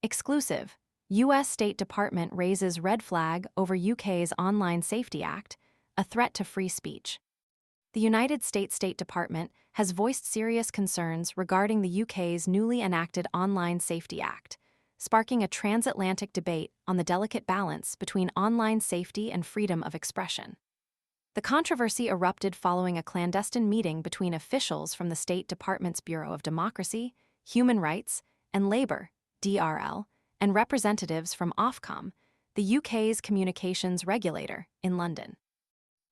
Exclusive. U.S. State Department raises red flag over UK's Online Safety Act, a threat to free speech. The United States State Department has voiced serious concerns regarding the UK's newly enacted Online Safety Act, sparking a transatlantic debate on the delicate balance between online safety and freedom of expression. The controversy erupted following a clandestine meeting between officials from the State Department's Bureau of Democracy, Human Rights, and Labour, DRL, and representatives from Ofcom, the UK's communications regulator, in London.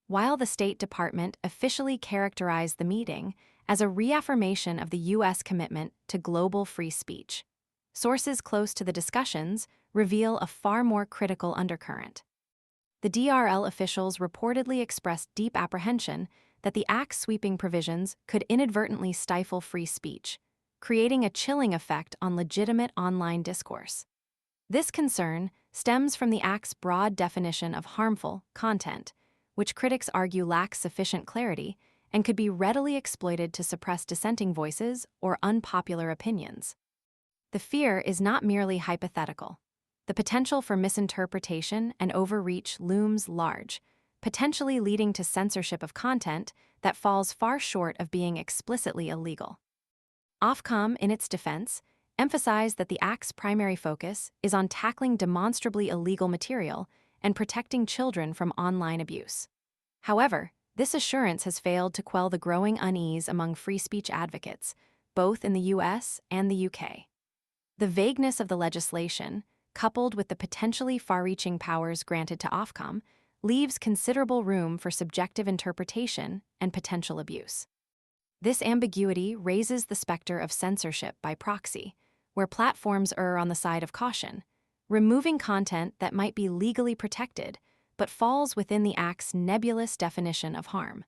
While the State Department officially characterized the meeting as a reaffirmation of the U.S. commitment to global free speech, sources close to the discussions reveal a far more critical undercurrent. The DRL officials reportedly expressed deep apprehension that the Act's sweeping provisions could inadvertently stifle free speech, creating a chilling effect on legitimate online discourse. This concern stems from the Act's broad definition of harmful content, which critics argue lacks sufficient clarity and could be readily exploited to suppress dissenting voices or unpopular opinions. The fear is not merely hypothetical. The potential for misinterpretation and overreach looms large, potentially leading to censorship of content that falls far short of being explicitly illegal. Ofcom, in its defense, emphasized that the Act's primary focus is on tackling demonstrably illegal material and protecting children from online abuse. However, this assurance has failed to quell the growing unease among free speech advocates, both in the US and the UK. The vagueness of the legislation, coupled with the potentially far-reaching powers granted to Ofcom, leaves considerable room for subjective interpretation and potential abuse. This ambiguity raises the specter of censorship by proxy, where platforms err on the side of caution, removing content that might be legally protected but falls within the Act's nebulous definition of harm.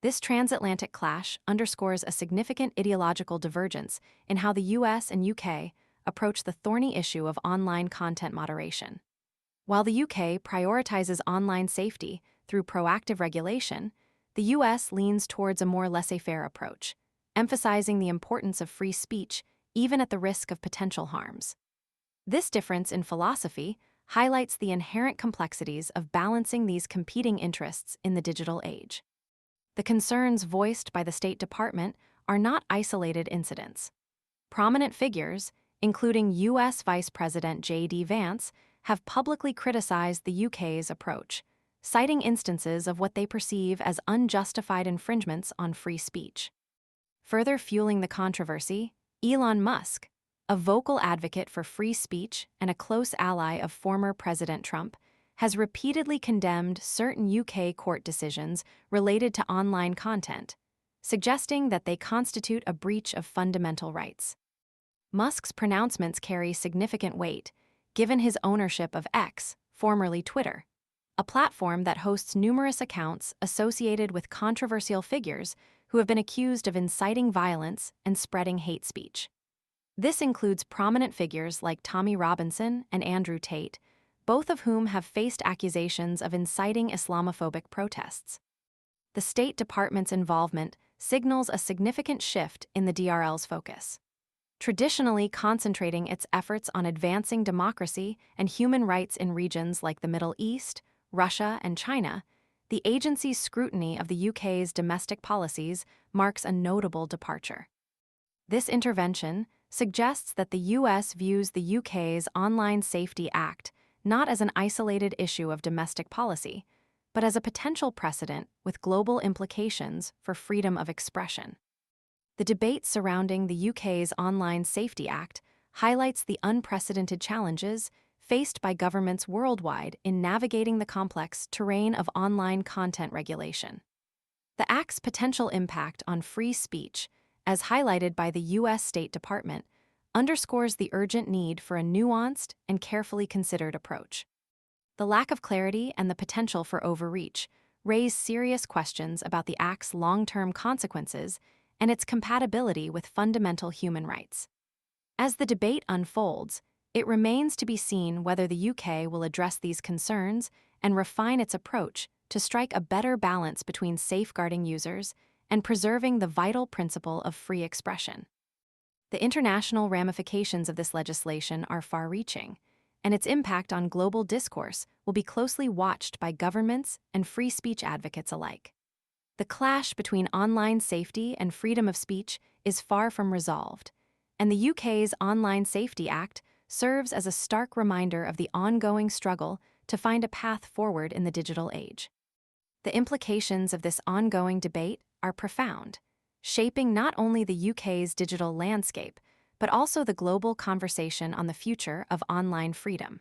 This transatlantic clash underscores a significant ideological divergence in how the US and UK approach the thorny issue of online content moderation. While the UK prioritizes online safety through proactive regulation, the US leans towards a more laissez-faire approach, emphasizing the importance of free speech even at the risk of potential harms. This difference in philosophy highlights the inherent complexities of balancing these competing interests in the digital age. The concerns voiced by the State Department are not isolated incidents. Prominent figures, including U.S. Vice President J.D. Vance, have publicly criticized the UK's approach, citing instances of what they perceive as unjustified infringements on free speech. Further fueling the controversy, Elon Musk, a vocal advocate for free speech and a close ally of former President Trump, has repeatedly condemned certain UK court decisions related to online content, suggesting that they constitute a breach of fundamental rights. Musk's pronouncements carry significant weight, given his ownership of X, formerly Twitter, a platform that hosts numerous accounts associated with controversial figures who have been accused of inciting violence and spreading hate speech. This includes prominent figures like Tommy Robinson and Andrew Tate, both of whom have faced accusations of inciting Islamophobic protests. The State Department's involvement signals a significant shift in the DRL's focus. Traditionally concentrating its efforts on advancing democracy and human rights in regions like the Middle East, Russia, and China, the agency's scrutiny of the UK's domestic policies marks a notable departure. This intervention suggests that the US views the UK's Online Safety Act not as an isolated issue of domestic policy, but as a potential precedent with global implications for freedom of expression. The debate surrounding the UK's Online Safety Act highlights the unprecedented challenges faced by governments worldwide in navigating the complex terrain of online content regulation. The Act's potential impact on free speech, as highlighted by the U.S. State Department, underscores the urgent need for a nuanced and carefully considered approach. The lack of clarity and the potential for overreach raise serious questions about the Act's long-term consequences and its compatibility with fundamental human rights. As the debate unfolds, it remains to be seen whether the UK will address these concerns and refine its approach to strike a better balance between safeguarding users and preserving the vital principle of free expression. The international ramifications of this legislation are far-reaching, and its impact on global discourse will be closely watched by governments and free speech advocates alike. The clash between online safety and freedom of speech is far from resolved, and the UK's Online Safety Act serves as a stark reminder of the ongoing struggle to find a path forward in the digital age. The implications of this ongoing debate are profound, shaping not only the UK's digital landscape, but also the global conversation on the future of online freedom.